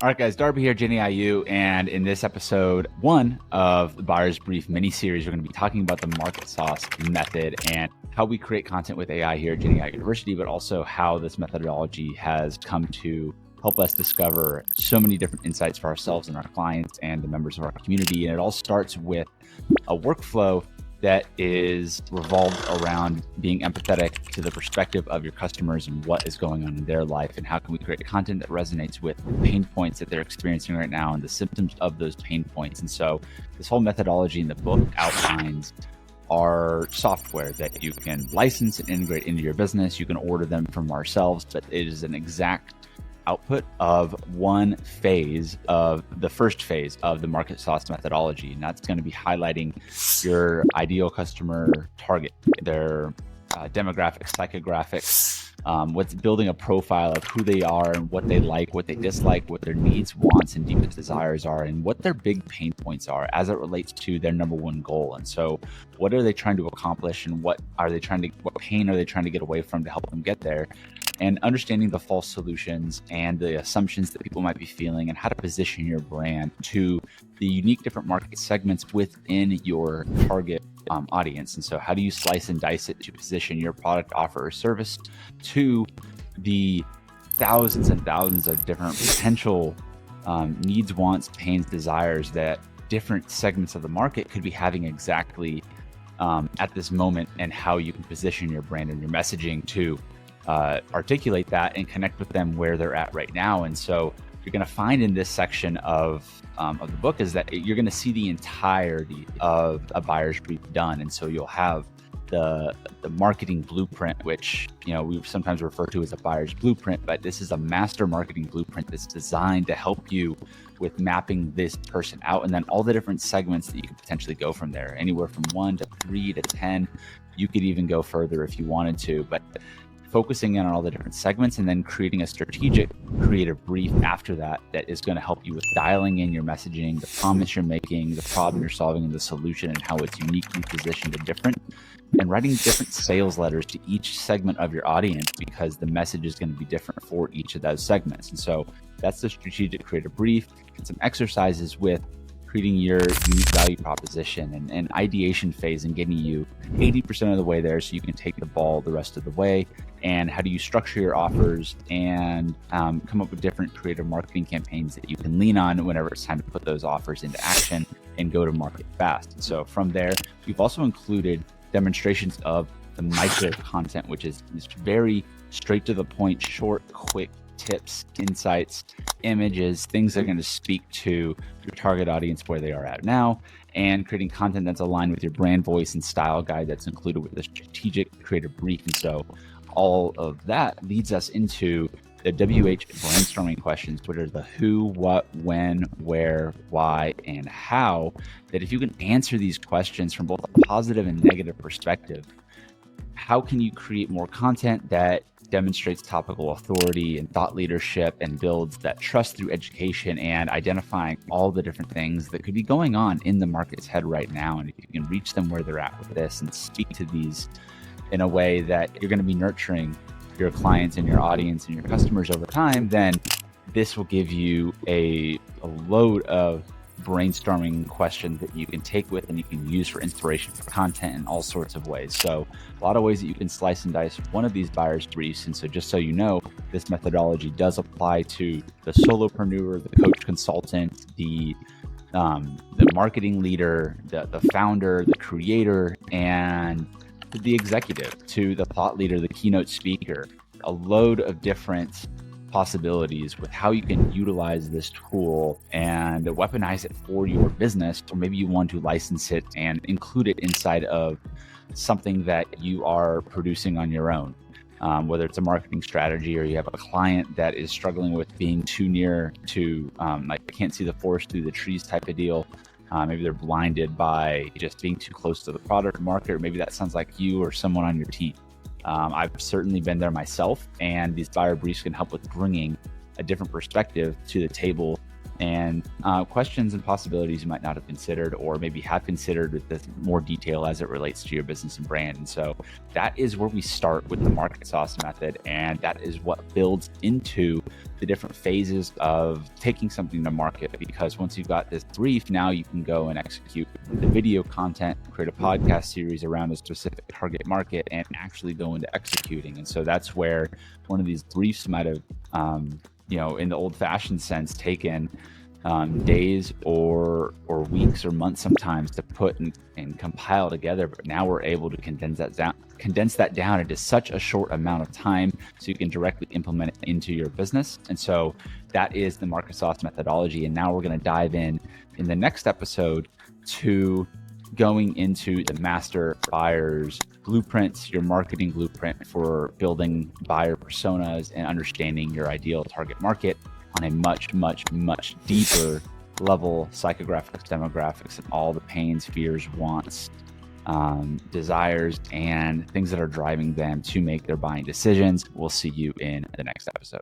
All right, guys, Darby here, Jenny IU, and in this episode 1 of the Buyer's Brief mini-series, we're going to be talking about the MarketSauce method and how we create content with AI here at Jenny IU University, but also how this methodology has come to help us discover so many different insights for ourselves and our clients and the members of our community. And it all starts with a workflow that is revolved around being empathetic to the perspective of your customers and what is going on in their life, and how can we create content that resonates with the pain points that they're experiencing right now and the symptoms of those pain points. And so this whole methodology in the book outlines our software that you can license and integrate into your business. You can order them from ourselves, but it is an exact output of one phase of the first phase of the MarketSauce methodology. And that's going to be highlighting your ideal customer target, their demographics, psychographics, what's building a profile of who they are and what they like, what they dislike, what their needs, wants, and deepest desires are, and what their big pain points are as it relates to their number one goal. And so what are they trying to accomplish, and what pain are they trying to get away from to help them get there? And understanding the false solutions and the assumptions that people might be feeling, and how to position your brand to the unique different market segments within your target audience. And so how do you slice and dice it to position your product, offer, or service to the thousands and thousands of different potential needs, wants, pains, desires that different segments of the market could be having exactly at this moment, and how you can position your brand and your messaging to articulate that and connect with them where they're at right now. And so you're going to find in this section of the book is that you're going to see the entirety of a buyer's brief done. And so you'll have the marketing blueprint, which we sometimes refer to as a buyer's blueprint, but this is a master marketing blueprint that's designed to help you with mapping this person out, and then all the different segments that you could potentially go from there, anywhere from 1 to 3 to 10. You could even go further if you wanted to, but focusing in on all the different segments and then creating a strategic creative brief after that is going to help you with dialing in your messaging, the promise you're making, the problem you're solving, and the solution, and how it's uniquely positioned and different, and writing different sales letters to each segment of your audience, because the message is going to be different for each of those segments. And so that's the strategic creative brief, and some exercises with creating your unique value proposition and ideation phase, and getting you 80% of the way there so you can take the ball the rest of the way. And how do you structure your offers and come up with different creative marketing campaigns that you can lean on whenever it's time to put those offers into action and go to market fast. And so from there, we've also included demonstrations of the micro content, which is very straight to the point, short, quick tips, insights, images, things that are going to speak to your target audience where they are at now, and creating content that's aligned with your brand voice and style guide that's included with the strategic creative brief. And so all of that leads us into the WH brainstorming questions, which are the who, what, when, where, why, and how, that if you can answer these questions from both a positive and negative perspective, how can you create more content that demonstrates topical authority and thought leadership and builds that trust through education and identifying all the different things that could be going on in the market's head right now. And if you can reach them where they're at with this and speak to these in a way that you're going to be nurturing your clients and your audience and your customers over time, then this will give you a load of brainstorming questions that you can take with and you can use for inspiration for content in all sorts of ways. So a lot of ways that you can slice and dice one of these buyer's briefs. And so just so you know, this methodology does apply to the solopreneur, the coach consultant, the marketing leader, the founder, the creator, and the executive, to the thought leader, the keynote speaker. A load of different possibilities with how you can utilize this tool and weaponize it for your business, or maybe you want to license it and include it inside of something that you are producing on your own, whether it's a marketing strategy or you have a client that is struggling with being too near to like can't see the forest through the trees type of deal. Maybe they're blinded by just being too close to the product market, or maybe that sounds like you or someone on your team. I've certainly been there myself, and these buyer briefs can help with bringing a different perspective to the table and questions and possibilities you might not have considered, or maybe have considered with this more detail as it relates to your business and brand. And so that is where we start with the MarketSauce method, and that is what builds into the different phases of taking something to market. Because once you've got this brief, now you can go and execute the video content, create a podcast series around a specific target market, and actually go into executing. And so that's where one of these briefs might have, in the old-fashioned sense, taken days or weeks or months sometimes to put and compile together. But now we're able to condense that down into such a short amount of time so you can directly implement it into your business. And so that is the MarketSauce methodology. And now we're going to dive in the next episode to going into the master buyer's blueprints, your marketing blueprint for building buyer personas and understanding your ideal target market on a much, much, much deeper level, psychographics, demographics, and all the pains, fears, wants, desires, and things that are driving them to make their buying decisions. We'll see you in the next episode.